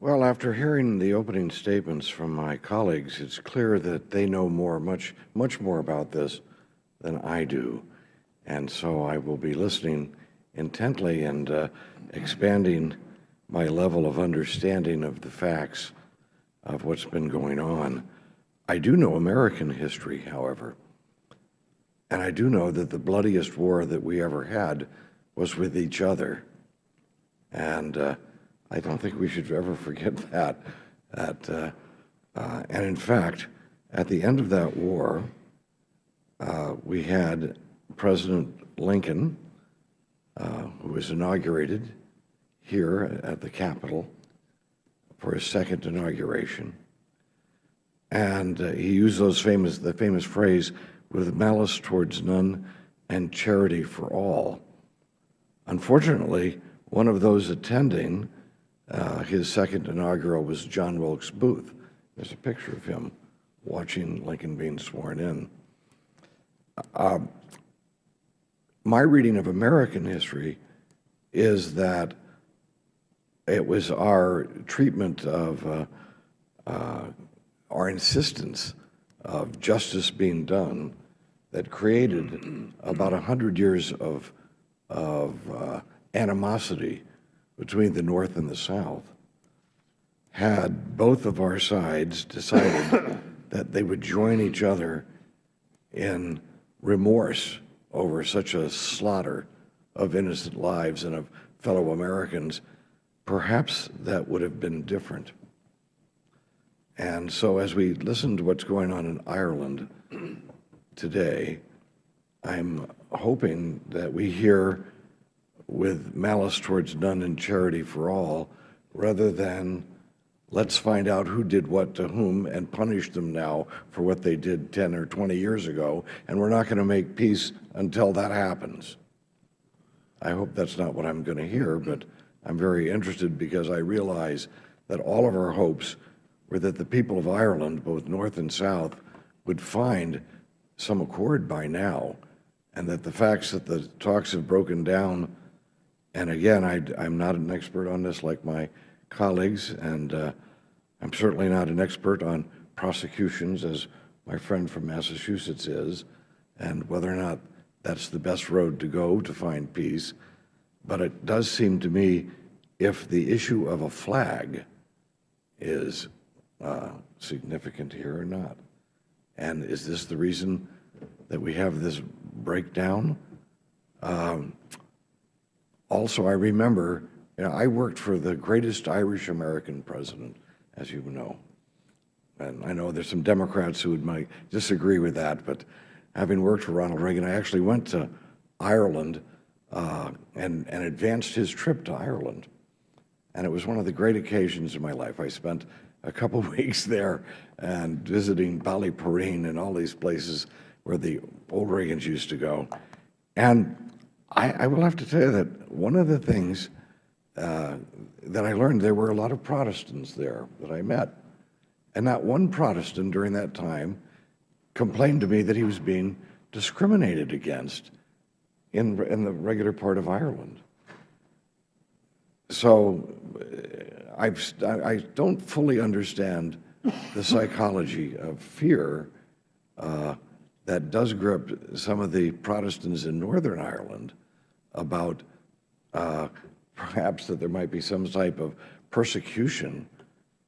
Well, after hearing the opening statements from my colleagues, it's clear that they know much more about this than I do. And so I will be listening intently and expanding my level of understanding of the facts of what's been going on. I do know American history, however, and I do know that the bloodiest war that we ever had was with each other. And I don't think we should ever forget that. And in fact, at the end of that war, we had President Lincoln, who was inaugurated here at the Capitol for his second inauguration. And he used the famous phrase, "with malice towards none and charity for all." Unfortunately, one of those attending his second inaugural was John Wilkes Booth. There's a picture of him watching Lincoln being sworn in. My reading of American history is that it was our treatment of our insistence of justice being done that created about 100 years of animosity between the North and the South. Had both of our sides decided that they would join each other in remorse over such a slaughter of innocent lives and of fellow Americans, perhaps that would have been different. And so as we listen to what's going on in Ireland today, I'm hoping that we hear with malice towards none and charity for all, rather than let's find out who did what to whom and punish them now for what they did 10 or 20 years ago, and we're not going to make peace until that happens. I hope that's not what I'm going to hear, but I'm very interested because I realize that all of our hopes were that the people of Ireland, both North and South, would find some accord by now, and that the facts that the talks have broken down, and again, I'm not an expert on this like my colleagues, and I'm certainly not an expert on prosecutions as my friend from Massachusetts is, and whether or not that's the best road to go to find peace. But it does seem to me if the issue of a flag is significant here or not. And is this the reason that we have this breakdown? Also, I remember, I worked for the greatest Irish-American president, as you know. And I know there's some Democrats who might disagree with that, but having worked for Ronald Reagan, I actually went to Ireland and advanced his trip to Ireland. And it was one of the great occasions of my life. I spent a couple weeks there and visiting Ballyporeen and all these places where the old Reagans used to go. And I will have to tell you that one of the things that I learned, there were a lot of Protestants there that I met. And not one Protestant during that time complained to me that he was being discriminated against in the regular part of Ireland. So I don't fully understand the psychology of fear that does grip some of the Protestants in Northern Ireland about perhaps that there might be some type of persecution,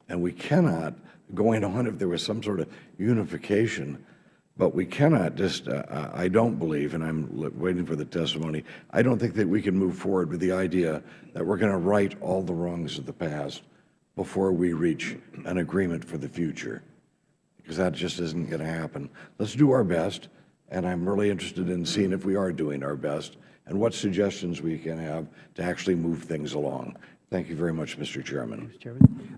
and we cannot, going on if there was some sort of unification, but we cannot just, I don't believe, and I'm waiting for the testimony, I don't think that we can move forward with the idea that we're going to right all the wrongs of the past before we reach an agreement for the future, because that just isn't going to happen. Let's do our best, and I'm really interested in seeing if we are doing our best and what suggestions we can have to actually move things along. Thank you very much, Mr. Chairman. Mr. Chairman.